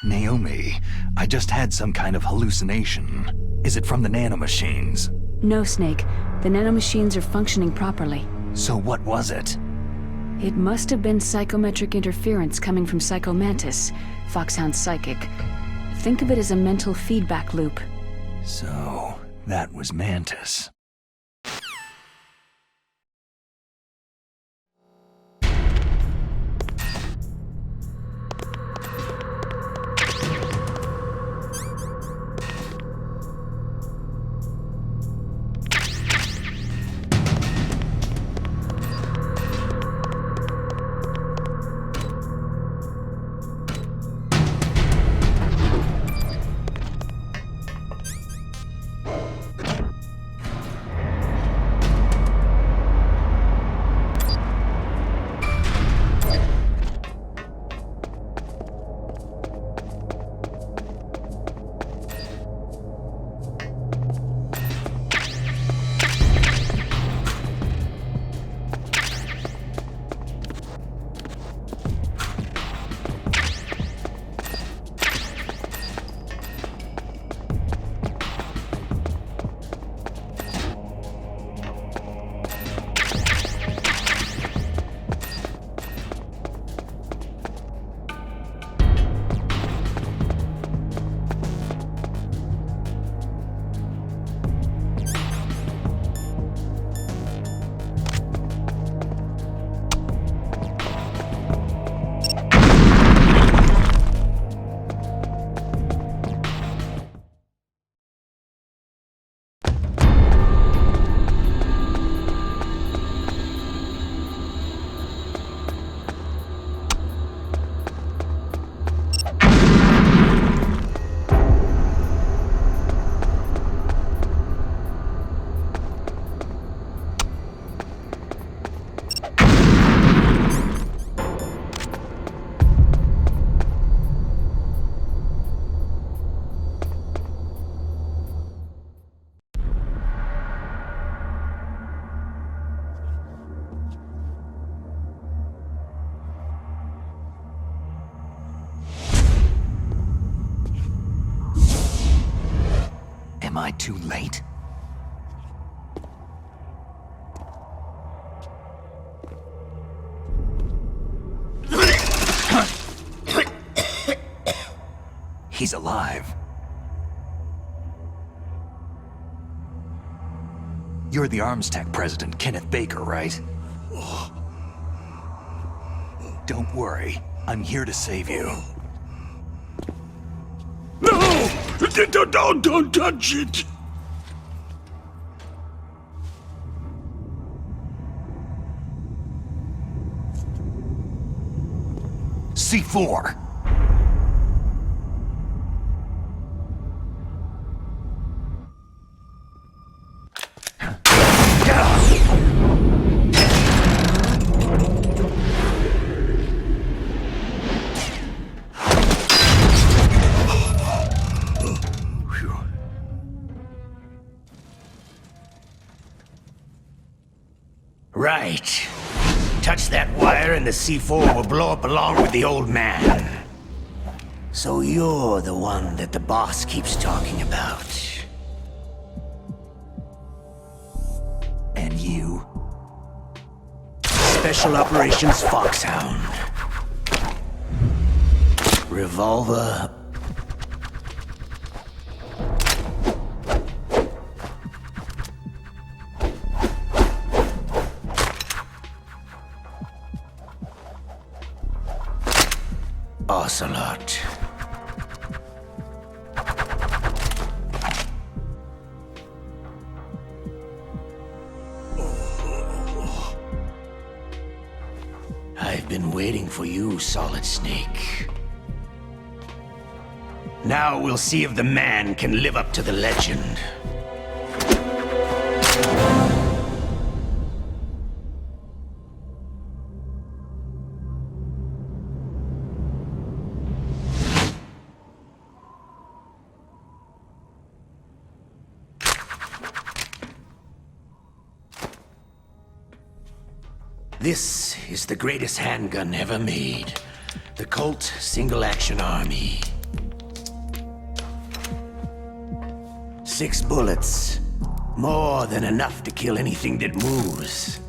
Naomi, I just had some kind of hallucination. Is it from the nanomachines? No, Snake. The nanomachines are functioning properly. So what was it? It must have been psychometric interference coming from Psycho Mantis, Foxhound's psychic. Think of it as a mental feedback loop. So, that was Mantis. Am I too late? He's alive. You're the Arms Tech president, Kenneth Baker, right? Don't worry. I'm here to save you. No! Don't touch it! C4! Right. Touch that wire and the C4 will blow up along with the old man. So you're the one that the boss keeps talking about. And you? Special Operations Foxhound. Revolver. Ocelot. I've been waiting for you, Solid Snake. Now we'll see if the man can live up to the legend. This is the greatest handgun ever made. The Colt Single Action Army. 6 bullets. More than enough to kill anything that moves.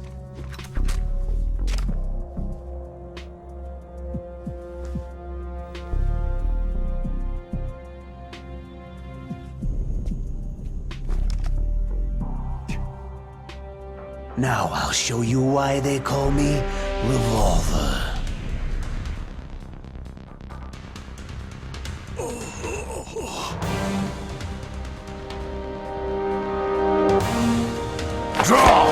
Now I'll show you why they call me Revolver. Draw!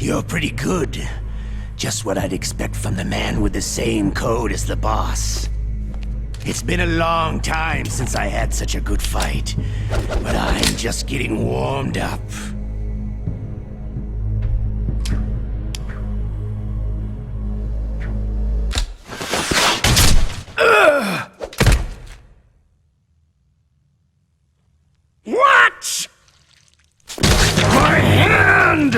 You're pretty good. Just what I'd expect from the man with the same code as the boss. It's been a long time since I had such a good fight, but I'm just getting warmed up. What? My hand!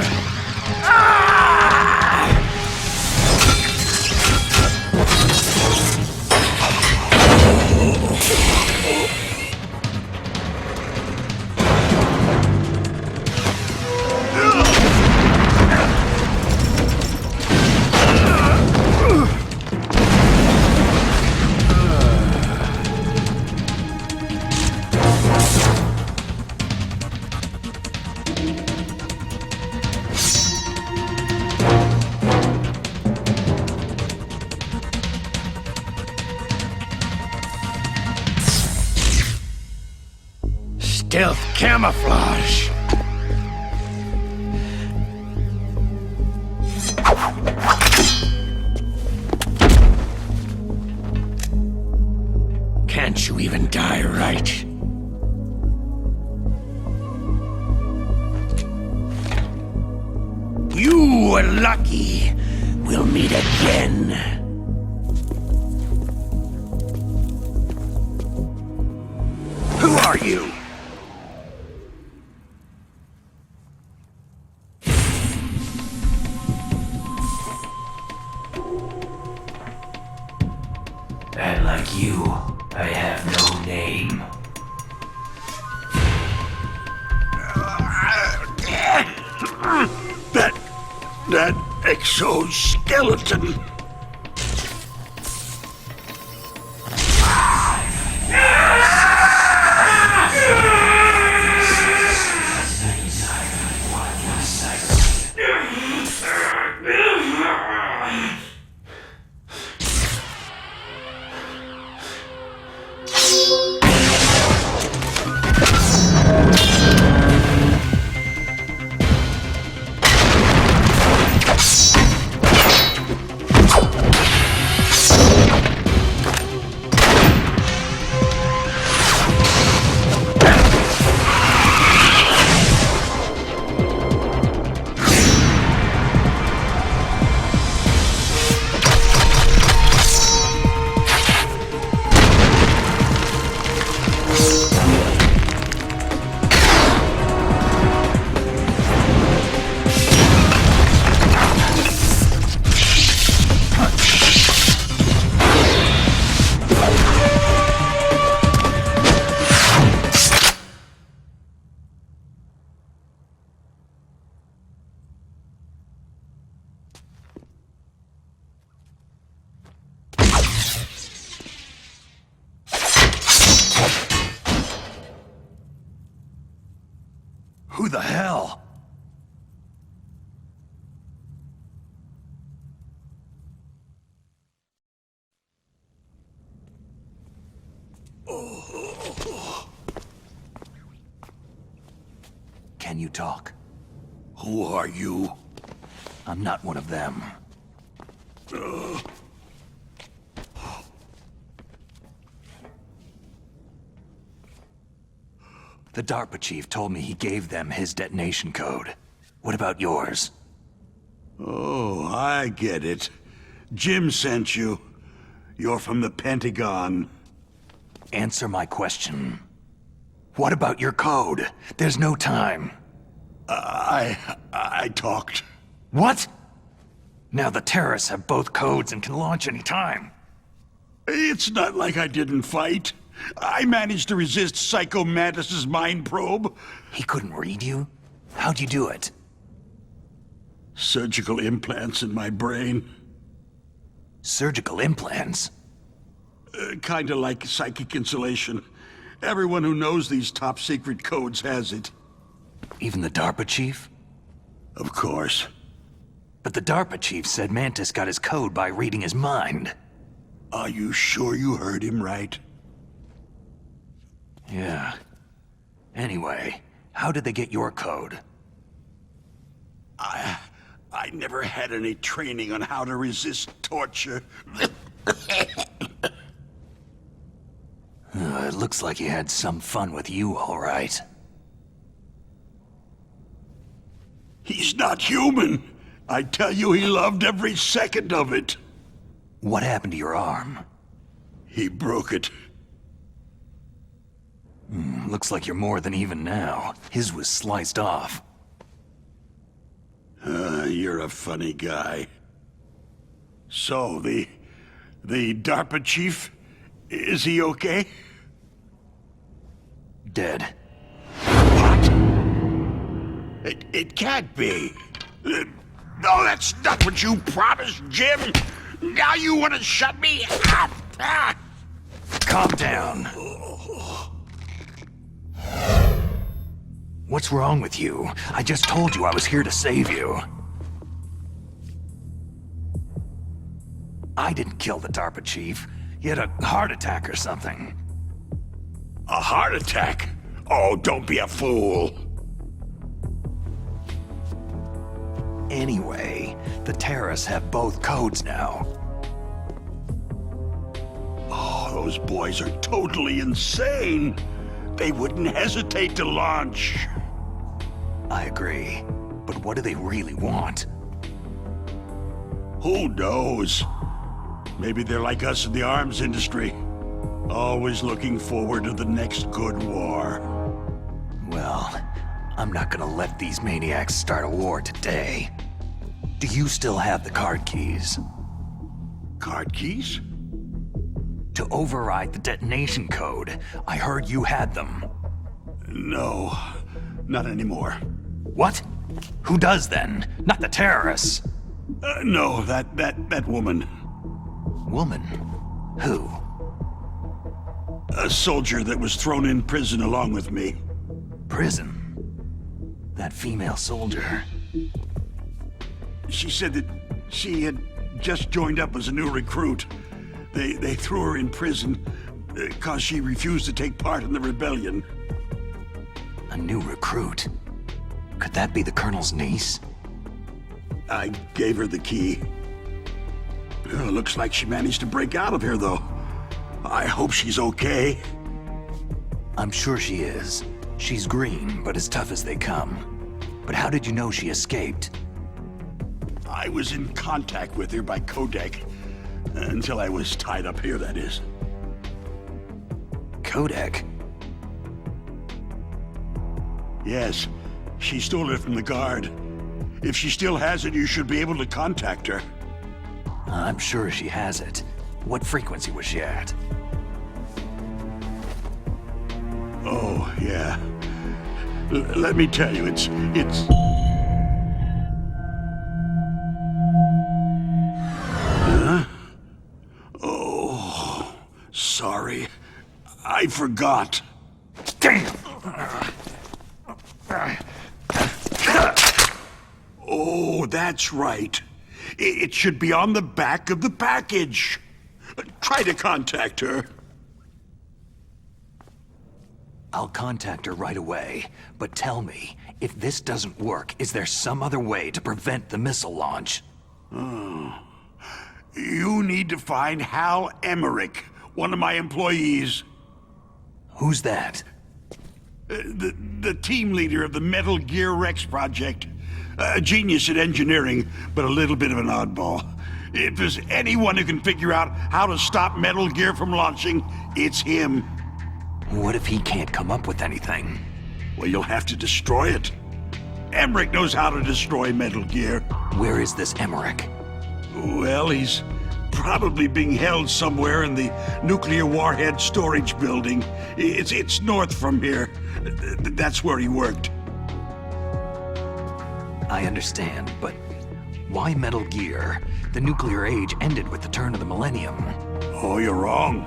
Stealth camouflage. Can't you even die right? You were lucky. We'll meet again. Who are you? And like you, I have no name. That exoskeleton. Who the hell? Can you talk? Who are you? I'm not one of them. The DARPA chief told me he gave them his detonation code. What about yours? Oh, I get it. Jim sent you. You're from the Pentagon. Answer my question. What about your code? There's no time. I talked. What? Now the terrorists have both codes and can launch any time. It's not like I didn't fight. I managed to resist Psycho Mantis's mind probe. He couldn't read you? How'd you do it? Surgical implants in my brain. Surgical implants? Kinda like psychic insulation. Everyone who knows these top-secret codes has it. Even the DARPA chief? Of course. But the DARPA chief said Mantis got his code by reading his mind. Are you sure you heard him right? Yeah. Anyway, how did they get your code? I never had any training on how to resist torture. It looks like he had some fun with you, all right. He's not human. I tell you, he loved every second of it. What happened to your arm? He broke it. Looks like you're more than even now. His was sliced off. You're a funny guy. So, the DARPA chief, is he okay? Dead. What? It can't be. No, that's not what you promised, Jim. Now you want to shut me up? Calm down. What's wrong with you? I just told you I was here to save you. I didn't kill the DARPA chief. He had a heart attack or something. A heart attack? Oh, don't be a fool. Anyway, the terrorists have both codes now. Oh, those boys are totally insane. They wouldn't hesitate to launch. I agree. But what do they really want? Who knows? Maybe they're like us in the arms industry. Always looking forward to the next good war. Well, I'm not gonna let these maniacs start a war today. Do you still have the card keys? Card keys? To override the detonation code. I heard you had them. No, not anymore. What? Who does then? Not the terrorists. No, that woman. Woman? Who? A soldier that was thrown in prison along with me. Prison? That female soldier. She said that she had just joined up as a new recruit. They threw her in prison because she refused to take part in the rebellion. A new recruit? Could that be the Colonel's niece? I gave her the key. Looks like she managed to break out of here, though. I hope she's okay. I'm sure she is. She's green, but as tough as they come. But how did you know she escaped? I was in contact with her by codec. Until I was tied up here, that is. Codec? Yes, she stole it from the guard. If she still has it, you should be able to contact her. I'm sure she has it. What frequency was she at? Oh, yeah. Let me tell you, it's... Huh? Oh, sorry. I forgot. Damn! Oh, that's right. It should be on the back of the package. Try to contact her. I'll contact her right away. But tell me, if this doesn't work, is there some other way to prevent the missile launch? You need to find Hal Emmerich, one of my employees. Who's that? The team leader of the Metal Gear Rex project. A genius at engineering, but a little bit of an oddball. If there's anyone who can figure out how to stop Metal Gear from launching, it's him. What if he can't come up with anything? Well, you'll have to destroy it. Emmerich knows how to destroy Metal Gear. Where is this Emmerich? Well, he's probably being held somewhere in the nuclear warhead storage building. It's north from here. That's where he worked. I understand, but why Metal Gear? The nuclear age ended with the turn of the millennium. Oh, you're wrong.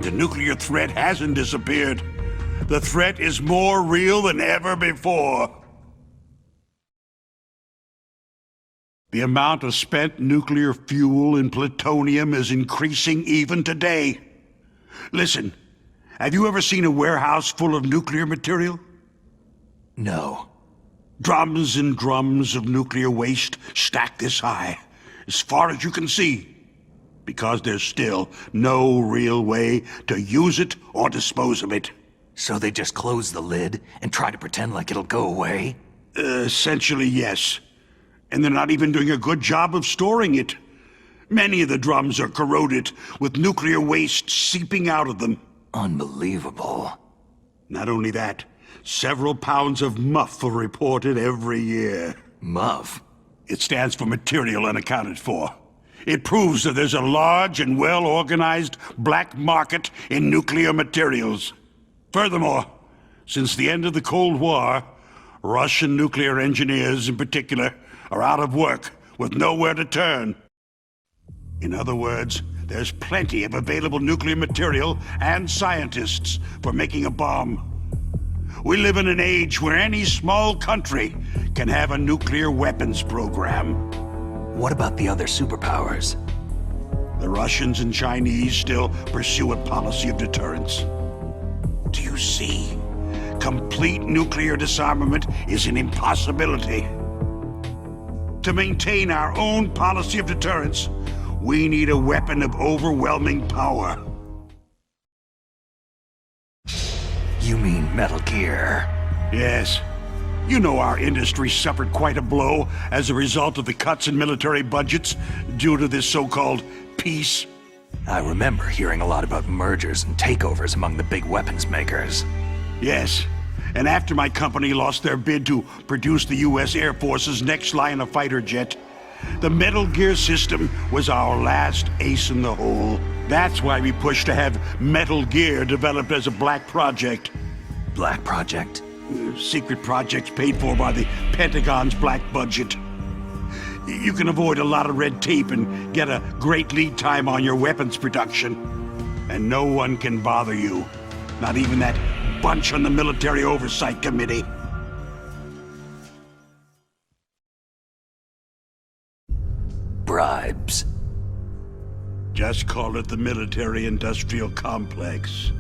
The nuclear threat hasn't disappeared. The threat is more real than ever before. The amount of spent nuclear fuel and plutonium is increasing even today. Listen, have you ever seen a warehouse full of nuclear material? No. Drums and drums of nuclear waste stacked this high, as far as you can see, because there's still no real way to use it or dispose of it. So they just close the lid and try to pretend like it'll go away? Essentially, yes. And they're not even doing a good job of storing it. Many of the drums are corroded, with nuclear waste seeping out of them. Unbelievable. Not only that, several pounds of MUF are reported every year. MUF? It stands for Material Unaccounted For. It proves that there's a large and well-organized black market in nuclear materials. Furthermore, since the end of the Cold War, Russian nuclear engineers in particular are out of work with nowhere to turn. In other words, there's plenty of available nuclear material and scientists for making a bomb. We live in an age where any small country can have a nuclear weapons program. What about the other superpowers? The Russians and Chinese still pursue a policy of deterrence. Do you see? Complete nuclear disarmament is an impossibility. To maintain our own policy of deterrence, we need a weapon of overwhelming power. You mean Metal Gear? Yes. You know our industry suffered quite a blow as a result of the cuts in military budgets due to this so-called peace. I remember hearing a lot about mergers and takeovers among the big weapons makers. Yes. And after my company lost their bid to produce the U.S. Air Force's next line of fighter jet, the Metal Gear system was our last ace in the hole. That's why we pushed to have Metal Gear developed as a black project. Black Project? Secret projects paid for by the Pentagon's black budget. You can avoid a lot of red tape and get a great lead time on your weapons production. And no one can bother you. Not even that bunch on the Military Oversight Committee. Bribes. Just call it the military-industrial complex.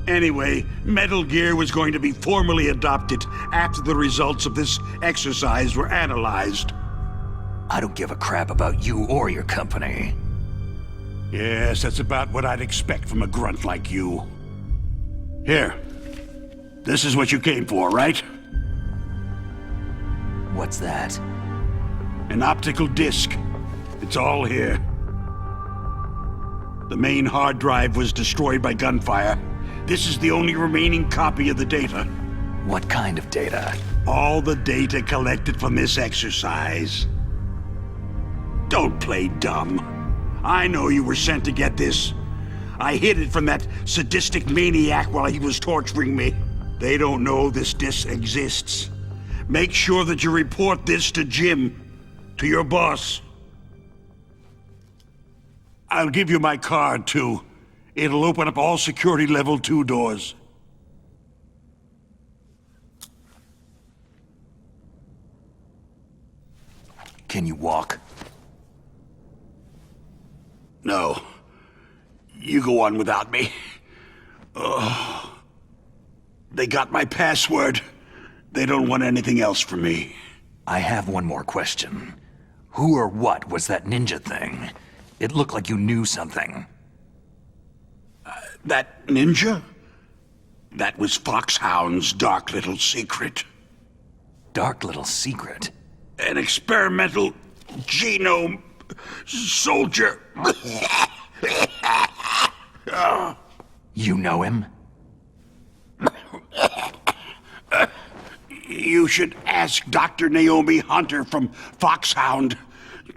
Anyway, Metal Gear was going to be formally adopted after the results of this exercise were analyzed. I don't give a crap about you or your company. Yes, that's about what I'd expect from a grunt like you. Here. This is what you came for, right? What's that? An optical disc. It's all here. The main hard drive was destroyed by gunfire. This is the only remaining copy of the data. What kind of data? All the data collected from this exercise. Don't play dumb. I know you were sent to get this. I hid it from that sadistic maniac while he was torturing me. They don't know this disc exists. Make sure that you report this to Jim, to your boss. I'll give you my card, too. It'll open up all security level 2 doors. Can you walk? They got my password. They don't want anything else from me. I have one more question. Who or what was that ninja thing? It looked like you knew something. That ninja? That was Foxhound's dark little secret. Dark little secret? An experimental genome soldier. You know him? You should ask Dr. Naomi Hunter from Foxhound.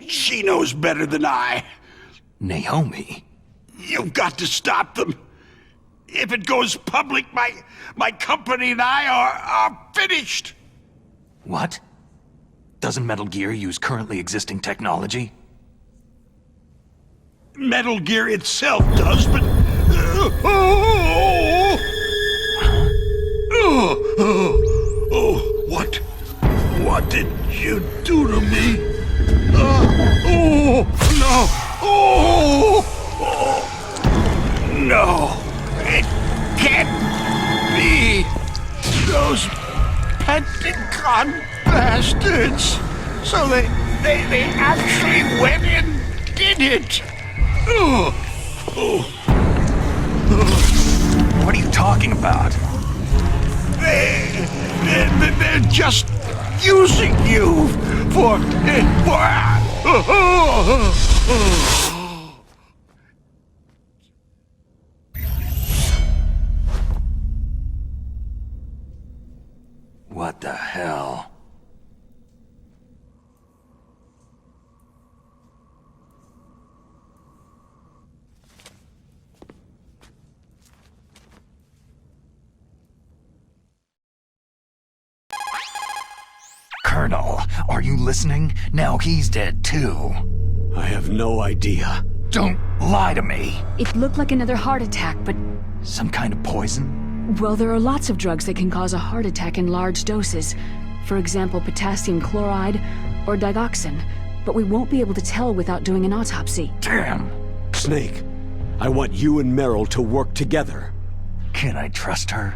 She knows better than I. Naomi? You've got to stop them. If it goes public, my company and I are finished. What? Doesn't Metal Gear use currently existing technology? Metal Gear itself does, but... What? What did you do to me? No! No! It can't be! Those Pentagon bastards! So they actually went and did it! What are you talking about? They're just using you for... What the hell? Colonel, are you listening? Now he's dead too. I have no idea. Don't lie to me. It looked like another heart attack, but... Some kind of poison? Well, there are lots of drugs that can cause a heart attack in large doses. For example, potassium chloride or digoxin. But we won't be able to tell without doing an autopsy. Damn. Snake, I want you and Meryl to work together. Can I trust her?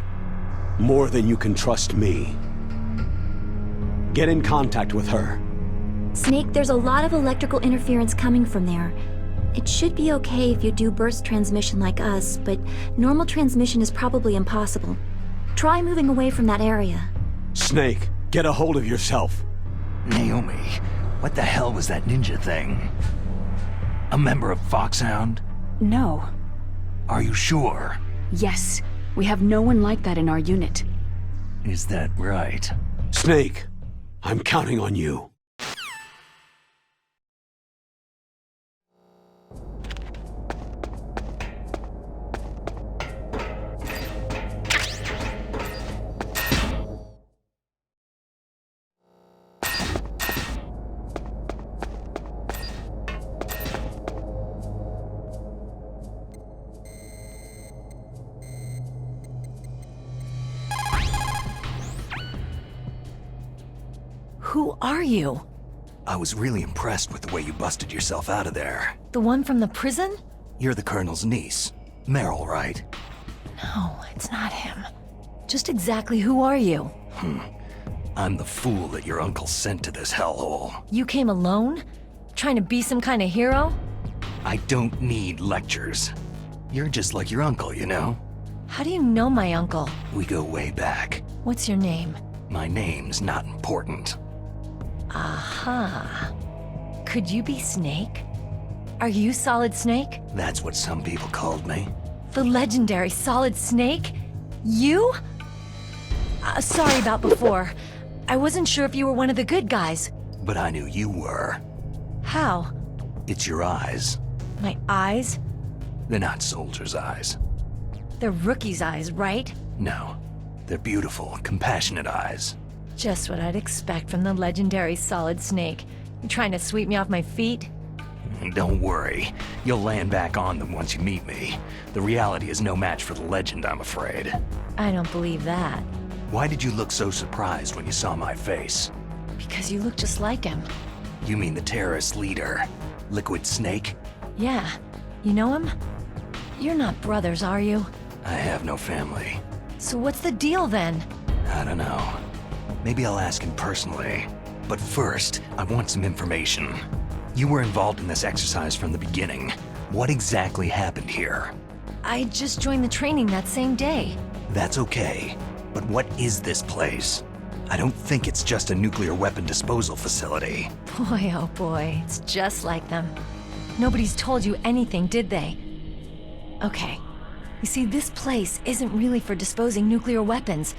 More than you can trust me. Get in contact with her. Snake, there's a lot of electrical interference coming from there. It should be okay if you do burst transmission like us, but normal transmission is probably impossible. Try moving away from that area. Snake, get a hold of yourself. Naomi, what the hell was that ninja thing? A member of Foxhound? No. Are you sure? Yes. We have no one like that in our unit. Is that right? Snake, I'm counting on you. Who are you? I was really impressed with the way you busted yourself out of there. The one from the prison? You're the Colonel's niece. Meryl, right? No, it's not him. Just exactly who are you? I'm the fool that your uncle sent to this hellhole. You came alone? Trying to be some kind of hero? I don't need lectures. You're just like your uncle, you know? How do you know my uncle? We go way back. What's your name? My name's not important. Aha. Could you be Snake? Are you Solid Snake? That's what some people called me. The legendary Solid Snake? You? Sorry about before. I wasn't sure if you were one of the good guys. But I knew you were. How? It's your eyes. My eyes? They're not soldiers' eyes. They're rookie's eyes, right? No. They're beautiful, compassionate eyes. Just what I'd expect from the legendary Solid Snake. You trying to sweep me off my feet? Don't worry. You'll land back on them once you meet me. The reality is no match for the legend, I'm afraid. I don't believe that. Why did you look so surprised when you saw my face? Because you look just like him. You mean the terrorist leader, Liquid Snake? Yeah. You know him? You're not brothers, are you? I have no family. So what's the deal then? I don't know. Maybe I'll ask him personally. But first, I want some information. You were involved in this exercise from the beginning. What exactly happened here? I just joined the training that same day. That's okay. But what is this place? I don't think it's just a nuclear weapon disposal facility. Boy, oh boy, it's just like them. Nobody's told you anything, did they? Okay. You see, this place isn't really for disposing nuclear weapons.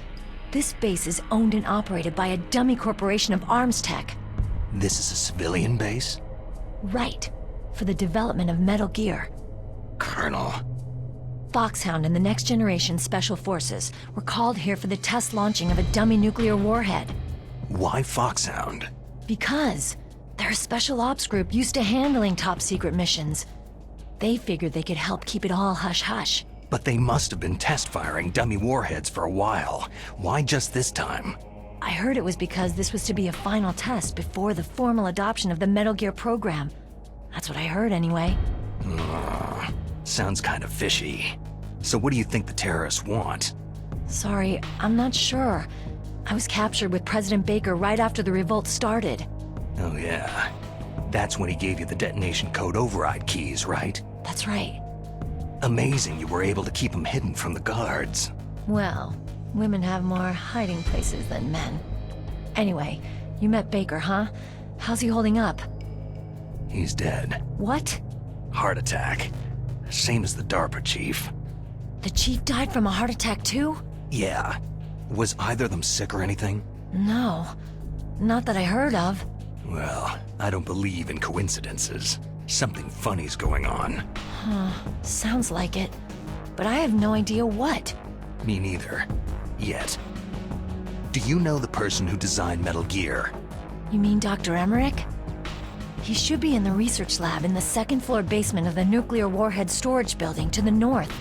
This base is owned and operated by a dummy corporation of arms tech. This is a civilian base? Right. For the development of Metal Gear. Colonel. Foxhound and the Next Generation Special Forces were called here for the test launching of a dummy nuclear warhead. Why Foxhound? Because they're a special ops group used to handling top-secret missions. They figured they could help keep it all hush-hush. But they must have been test-firing dummy warheads for a while. Why just this time? I heard it was because this was to be a final test before the formal adoption of the Metal Gear program. That's what I heard anyway. Sounds kind of fishy. So what do you think the terrorists want? Sorry, I'm not sure. I was captured with President Baker right after the revolt started. Oh yeah. That's when he gave you the detonation code override keys, right? That's right. Amazing you were able to keep them hidden from the guards. Well, women have more hiding places than men. Anyway, you met Baker, huh? How's he holding up? He's dead. What? Heart attack. Same as the DARPA chief. The chief died from a heart attack too? Yeah. Was either of them sick or anything? No. Not that I heard of. Well, I don't believe in coincidences. Something funny's going on. Sounds like it. But I have no idea what. Me neither. Yet. Do you know the person who designed Metal Gear? You mean Dr. Emmerich? He should be in the research lab in the second-floor basement of the nuclear warhead storage building to the north.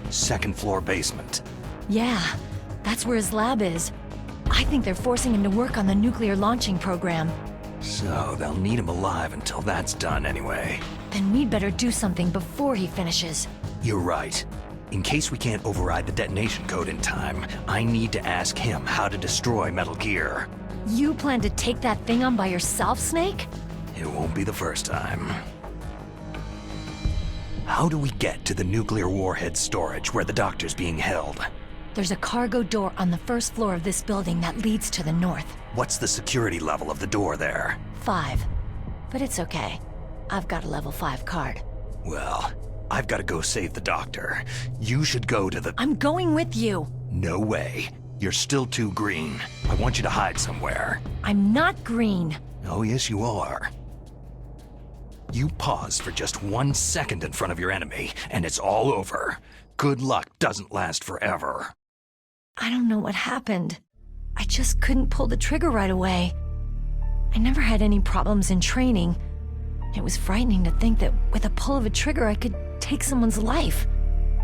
Second floor basement. Yeah, that's where his lab is. I think they're forcing him to work on the nuclear launching program. So they'll need him alive until that's done anyway. Then we'd better do something before he finishes. You're right. In case we can't override the detonation code in time, I need to ask him how to destroy Metal Gear. You plan to take that thing on by yourself, Snake? It won't be the first time. How do we get to the nuclear warhead storage where the doctor's being held? There's a cargo door on the first floor of this building that leads to the north. What's the security level of the door there? 5. But it's okay. I've got a level 5 card. Well, I've got to go save the doctor. You should go to the... I'm going with you! No way. You're still too green. I want you to hide somewhere. I'm not green. Oh, yes, you are. You pause for just 1 second in front of your enemy, and it's all over. Good luck doesn't last forever. I don't know what happened. I just couldn't pull the trigger right away. I never had any problems in training. It was frightening to think that with a pull of a trigger I could take someone's life.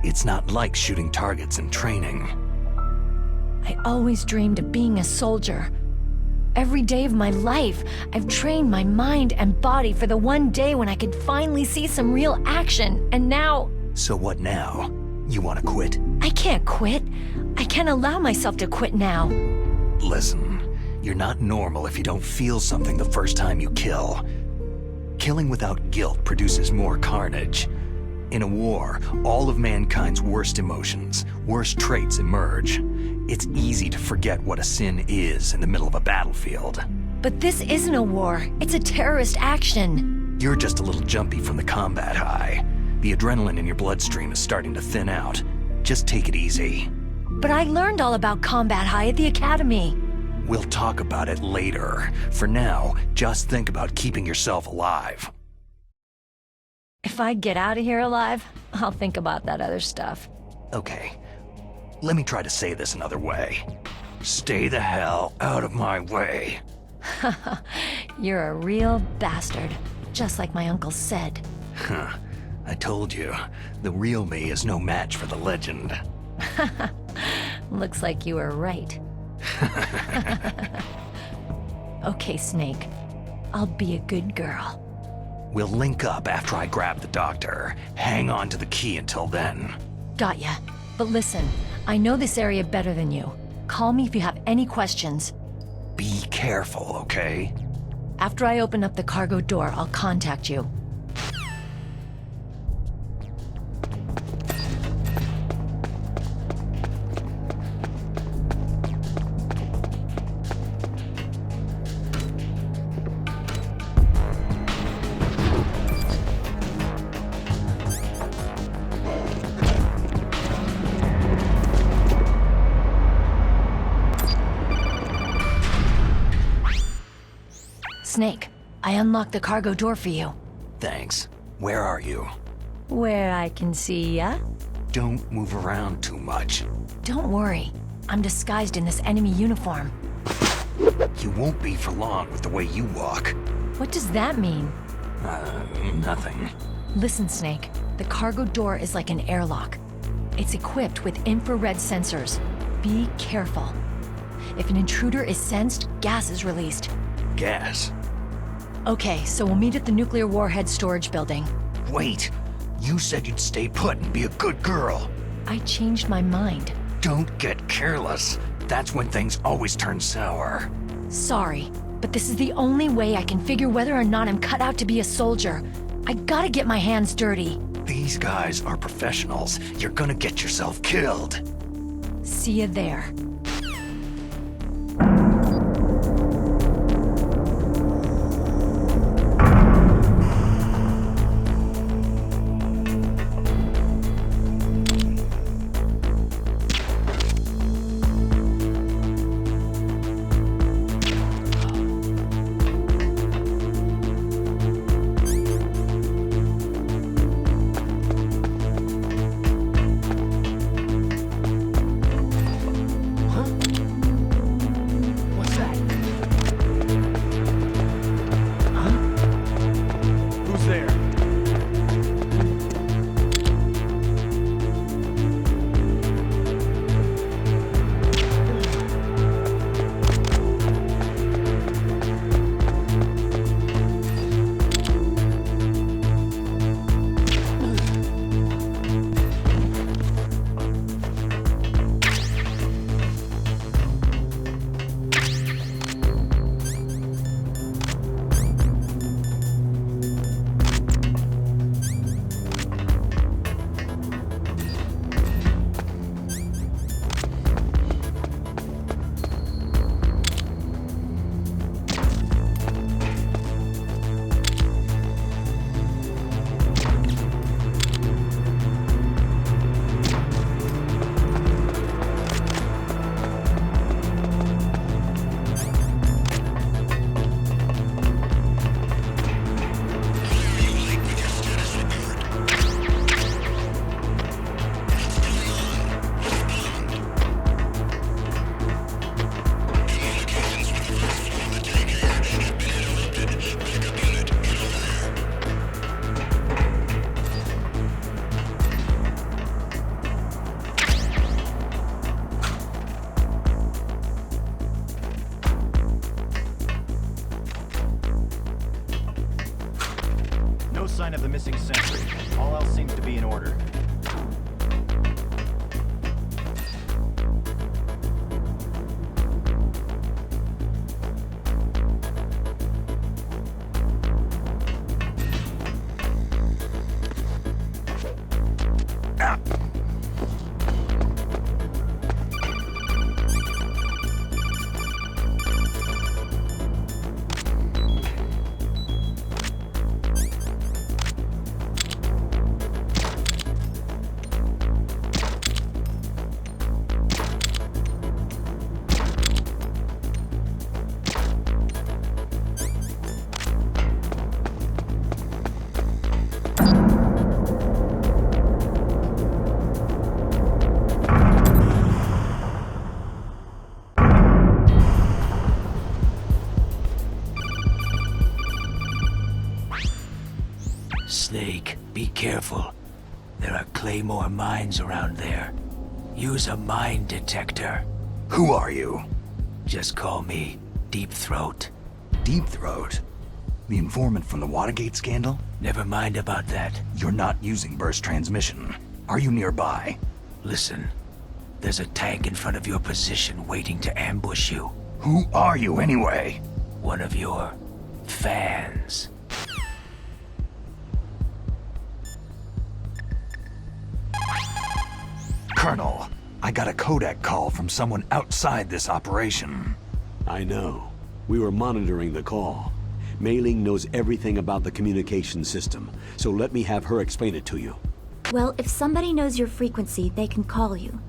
It's not like shooting targets in training. I always dreamed of being a soldier. Every day of my life, I've trained my mind and body for the one day when I could finally see some real action, and now... So what now? You want to quit? I can't quit. I can't allow myself to quit now. Listen, you're not normal if you don't feel something the first time you kill. Killing without guilt produces more carnage. In a war, all of mankind's worst emotions, worst traits emerge. It's easy to forget what a sin is in the middle of a battlefield. But this isn't a war. It's a terrorist action. You're just a little jumpy from the combat high. The adrenaline in your bloodstream is starting to thin out. Just take it easy. But I learned all about combat high at the academy. We'll talk about it later. For now, just think about keeping yourself alive. If I get out of here alive, I'll think about that other stuff. Okay. Let me try to say this another way. Stay the hell out of my way. You're a real bastard, just like my uncle said. Huh. I told you, the real me is no match for the legend. Looks like you were right. Okay, Snake. I'll be a good girl. We'll link up after I grab the doctor. Hang on to the key until then. Got ya. But listen, I know this area better than you. Call me if you have any questions. Be careful, okay? After I open up the cargo door, I'll contact you. Snake, I unlocked the cargo door for you. Thanks. Where are you? Where I can see ya? Don't move around too much. Don't worry. I'm disguised in this enemy uniform. You won't be for long with the way you walk. What does that mean? Nothing. Listen, Snake. The cargo door is like an airlock. It's equipped with infrared sensors. Be careful. If an intruder is sensed, gas is released. Gas? Okay, so we'll meet at the nuclear warhead storage building. Wait! You said you'd stay put and be a good girl. I changed my mind. Don't get careless. That's when things always turn sour. Sorry, but this is the only way I can figure whether or not I'm cut out to be a soldier. I gotta get my hands dirty. These guys are professionals. You're gonna get yourself killed. See you there. Sign of the missing sentry. All else seems to be in order. Snake, be careful. There are Claymore mines around there. Use a mine detector. Who are you? Just call me Deep Throat. Deep Throat? The informant from the Watergate scandal? Never mind about that. You're not using burst transmission. Are you nearby? Listen, There's a tank in front of your position waiting to ambush you. Who are you anyway? One of your fans. Colonel, I got a Kodak call from someone outside this operation. I know. We were monitoring the call. Mei Ling knows everything about the communication system, so let me have her explain it to you. Well, if somebody knows your frequency, they can call you.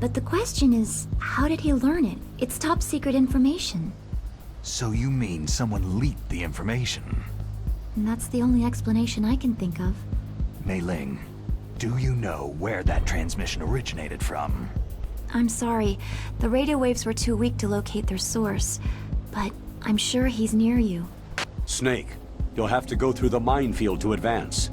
But the question is, how did he learn it? It's top secret information. So you mean someone leaked the information? And that's the only explanation I can think of. Mei Ling, do you know where that transmission originated from? I'm sorry, the radio waves were too weak to locate their source. But I'm sure he's near you. Snake, you'll have to go through the minefield to advance.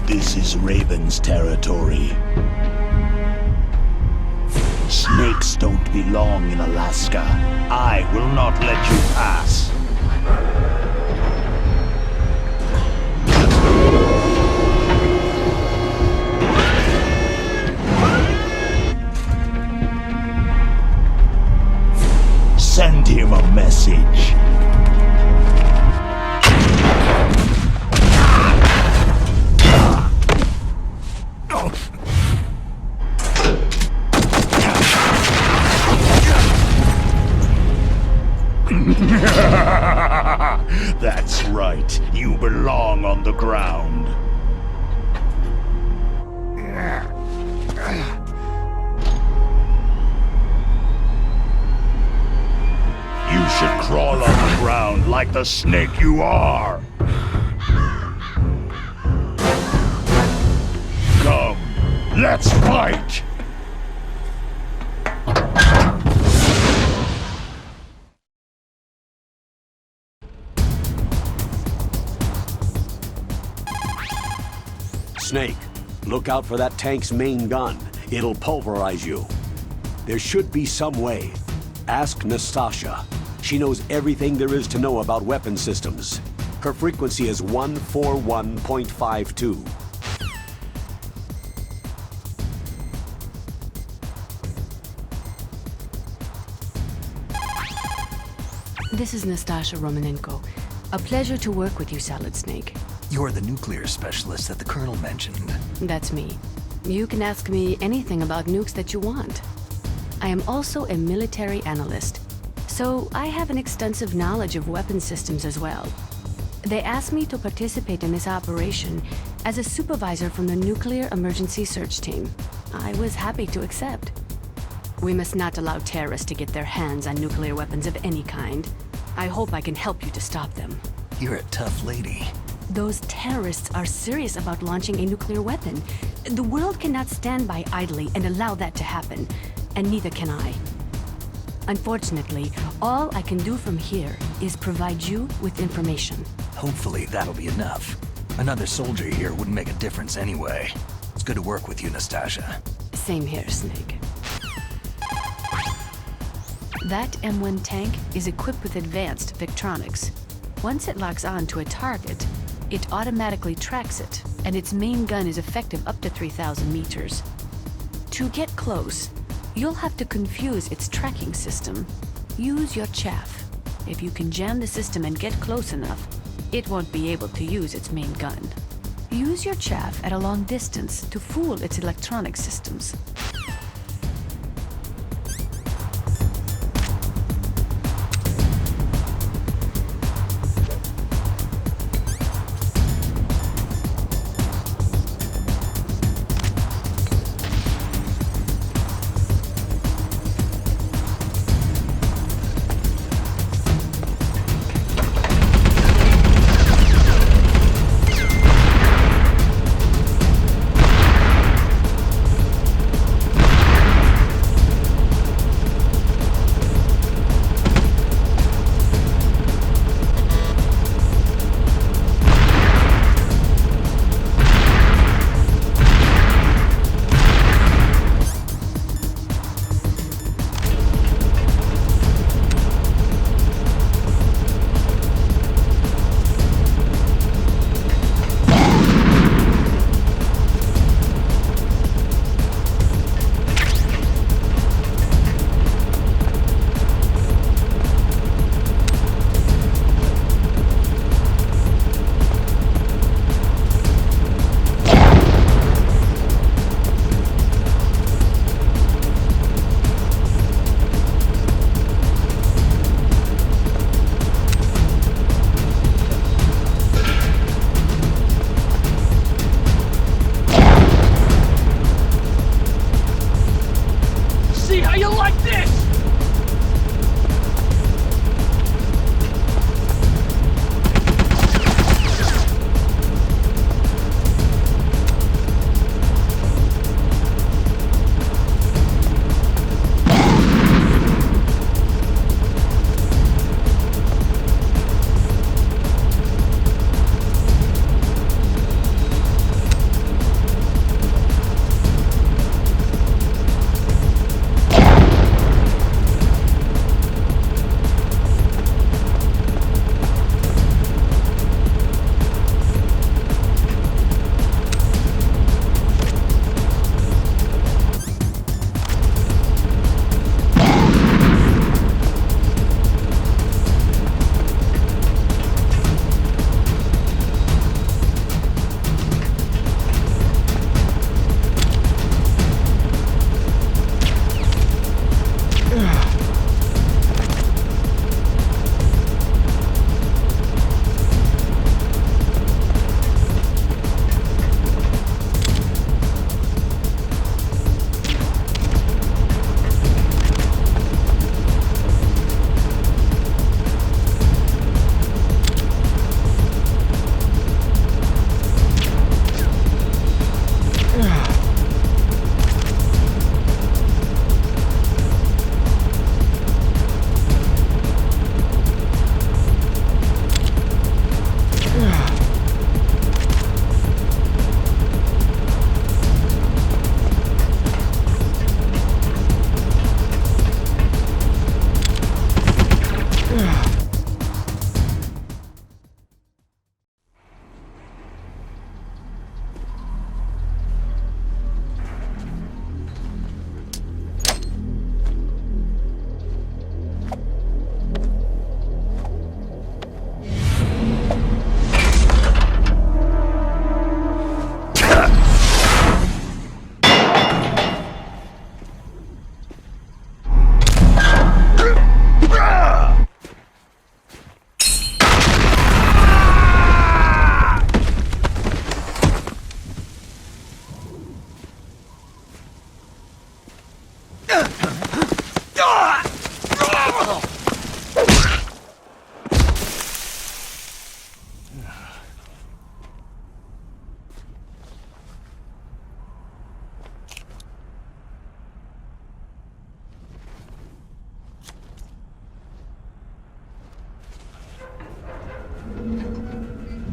This is Raven's territory. Snakes don't belong in Alaska. I will not let you pass. Send him a message. That's right. You belong on the ground. You should crawl on the ground like the snake you are. Come, let's fight! Snake, look out for that tank's main gun. It'll pulverize you. There should be some way. Ask Nastasha. She knows everything there is to know about weapon systems. Her frequency is 141.52. This is Nastasha Romanenko. A pleasure to work with you, Salad Snake. You're the nuclear specialist that the Colonel mentioned. That's me. You can ask me anything about nukes that you want. I am also a military analyst, so I have an extensive knowledge of weapon systems as well. They asked me to participate in this operation as a supervisor from the Nuclear Emergency Search Team. I was happy to accept. We must not allow terrorists to get their hands on nuclear weapons of any kind. I hope I can help you to stop them. You're a tough lady. Those terrorists are serious about launching a nuclear weapon. The world cannot stand by idly and allow that to happen, and neither can I. Unfortunately, all I can do from here is provide you with information. Hopefully that'll be enough. Another soldier here wouldn't make a difference anyway. It's good to work with you, Nastasia. Same here, Snake. That M1 tank is equipped with advanced Victronics. Once it locks on to a target, it automatically tracks it, and its main gun is effective up to 3,000 meters. To get close, you'll have to confuse its tracking system. Use your chaff. If you can jam the system and get close enough, it won't be able to use its main gun. Use your chaff at a long distance to fool its electronic systems.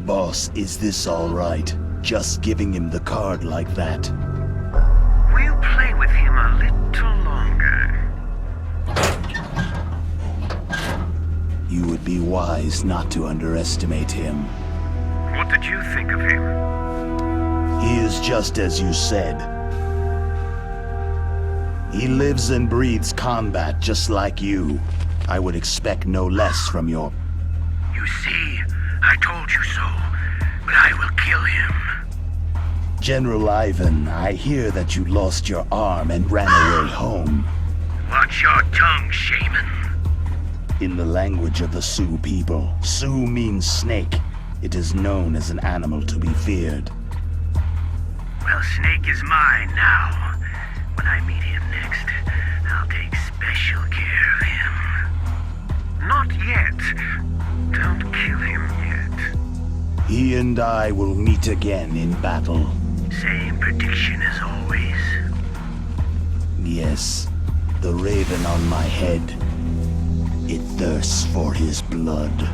Boss, is this all right? just giving him the card like that. We'll play with him a little longer. You would be wise not to underestimate him. What did you think of him? He is just as you said. He lives and breathes combat just like you. I would expect no less from your... You see, I told you so, but I will kill him. General Ivan, I hear that you lost your arm and ran away home. Watch your tongue, shaman. In the language of the Sioux people, Sioux means snake. It is known as an animal to be feared. Well, Snake is mine now. When I meet him next, I'll take special care of him. Not yet. Don't kill him yet. He and I will meet again in battle. Same prediction as always. Yes, the raven on my head. It thirsts for his blood.